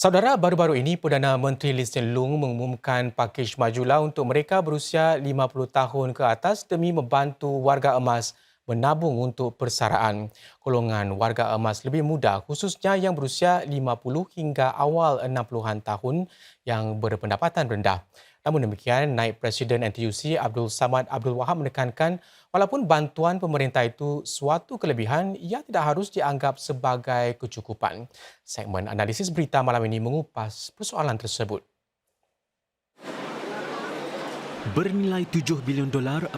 Saudara, baru-baru ini Perdana Menteri Lee Hsien Loong mengumumkan pakej majulah untuk mereka berusia 50 tahun ke atas demi membantu warga emas menabung untuk persaraan. Golongan warga emas lebih muda khususnya yang berusia 50 hingga awal 60-an tahun yang berpendapatan rendah. Namun demikian, Naib Presiden NTUC Abdul Samad Abdul Wahab menekankan walaupun bantuan pemerintah itu suatu kelebihan, ia tidak harus dianggap sebagai kecukupan. Segmen analisis berita malam ini mengupas persoalan tersebut. Bernilai $7 bilion,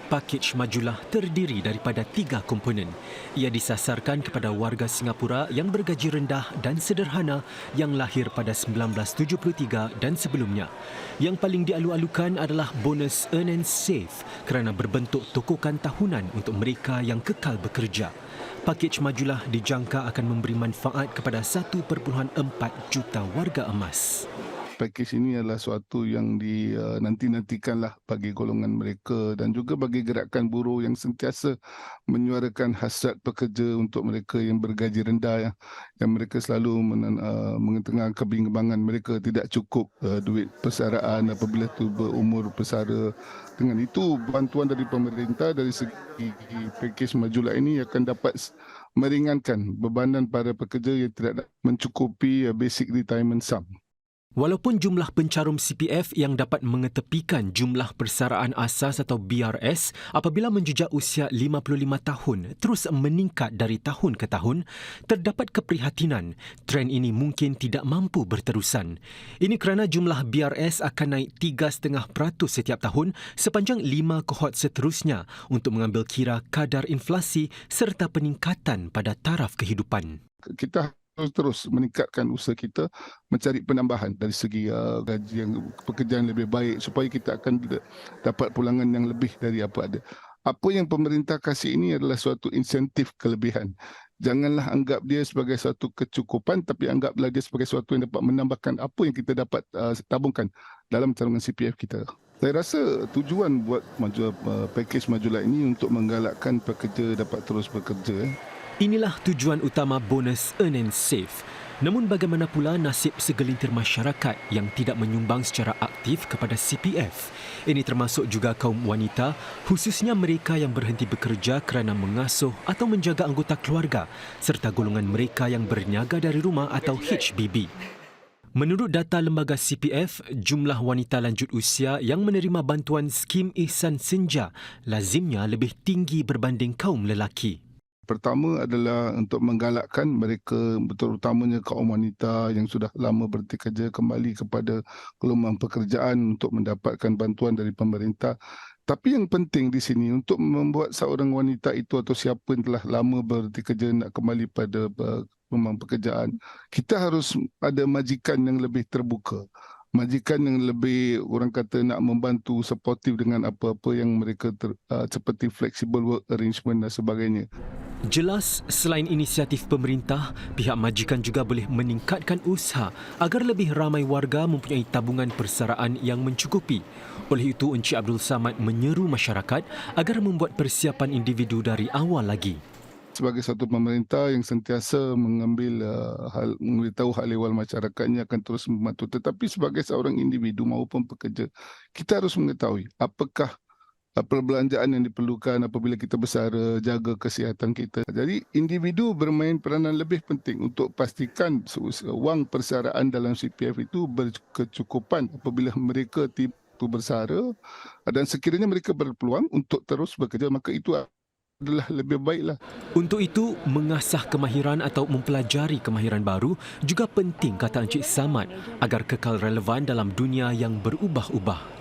pakej majulah terdiri daripada 3 komponen. Ia disasarkan kepada warga Singapura yang bergaji rendah dan sederhana yang lahir pada 1973 dan sebelumnya. Yang paling dialu-alukan adalah bonus Earn and Save kerana berbentuk tokokan tahunan untuk mereka yang kekal bekerja. Pakej majulah dijangka akan memberi manfaat kepada 1.4 juta warga emas. Pakej ini adalah suatu yang dinanti-nantikanlah bagi golongan mereka dan juga bagi gerakan buruh yang sentiasa menyuarakan hasrat pekerja untuk mereka yang bergaji rendah, yang mereka selalu mengetengah kebimbangan mereka tidak cukup duit persaraan apabila itu berumur persara. Dengan itu, bantuan dari pemerintah dari segi pakej majulah ini akan dapat meringankan bebanan para pekerja yang tidak mencukupi basic retirement sum. Walaupun jumlah pencarum CPF yang dapat mengetepikan jumlah persaraan asas atau BRS apabila menjejak usia 55 tahun terus meningkat dari tahun ke tahun, terdapat keprihatinan trend ini mungkin tidak mampu berterusan. Ini kerana jumlah BRS akan naik 3,5% setiap tahun sepanjang 5 kohort seterusnya untuk mengambil kira kadar inflasi serta peningkatan pada taraf kehidupan. Kita terus meningkatkan usaha kita mencari penambahan dari segi gaji yang pekerjaan lebih baik supaya kita akan dapat pulangan yang lebih dari apa ada. Apa yang pemerintah kasih ini adalah suatu insentif kelebihan. Janganlah anggap dia sebagai suatu kecukupan, tapi anggaplah dia sebagai suatu yang dapat menambahkan apa yang kita dapat tabungkan dalam tabungan CPF kita. Saya rasa tujuan buat pakej majulah ini untuk menggalakkan pekerja dapat terus bekerja. Inilah tujuan utama bonus Earn and Save. Namun bagaimana pula nasib segelintir masyarakat yang tidak menyumbang secara aktif kepada CPF? Ini termasuk juga kaum wanita, khususnya mereka yang berhenti bekerja kerana mengasuh atau menjaga anggota keluarga, serta golongan mereka yang berniaga dari rumah atau HBB. Menurut data lembaga CPF, jumlah wanita lanjut usia yang menerima bantuan skim Ihsan Senja lazimnya lebih tinggi berbanding kaum lelaki. Pertama adalah untuk menggalakkan mereka, terutamanya kaum wanita yang sudah lama berhenti kerja kembali kepada gelombang pekerjaan untuk mendapatkan bantuan dari pemerintah. Tapi yang penting di sini untuk membuat seorang wanita itu atau siapa yang telah lama berhenti kerja nak kembali pada gelombang pekerjaan, kita harus ada majikan yang lebih terbuka. Majikan yang lebih, orang kata, nak membantu supportive dengan apa-apa yang mereka seperti flexible work arrangement dan sebagainya. Jelas, selain inisiatif pemerintah, pihak majikan juga boleh meningkatkan usaha agar lebih ramai warga mempunyai tabungan persaraan yang mencukupi. Oleh itu, Encik Abdul Samad menyeru masyarakat agar membuat persiapan individu dari awal lagi. Sebagai satu pemerintah yang sentiasa memberitahu hal ehwal masyarakatnya akan terus membantu. Tetapi sebagai seorang individu maupun pekerja, kita harus mengetahui apakah perbelanjaan yang diperlukan apabila kita bersara, jaga kesihatan kita. Jadi individu bermain peranan lebih penting untuk pastikan wang persaraan dalam CPF itu berkecukupan apabila mereka tiba bersara dan sekiranya mereka berpeluang untuk terus bekerja, maka itu adalah lebih baiklah. Untuk itu, mengasah kemahiran atau mempelajari kemahiran baru juga penting, kata Encik Samad, agar kekal relevan dalam dunia yang berubah-ubah.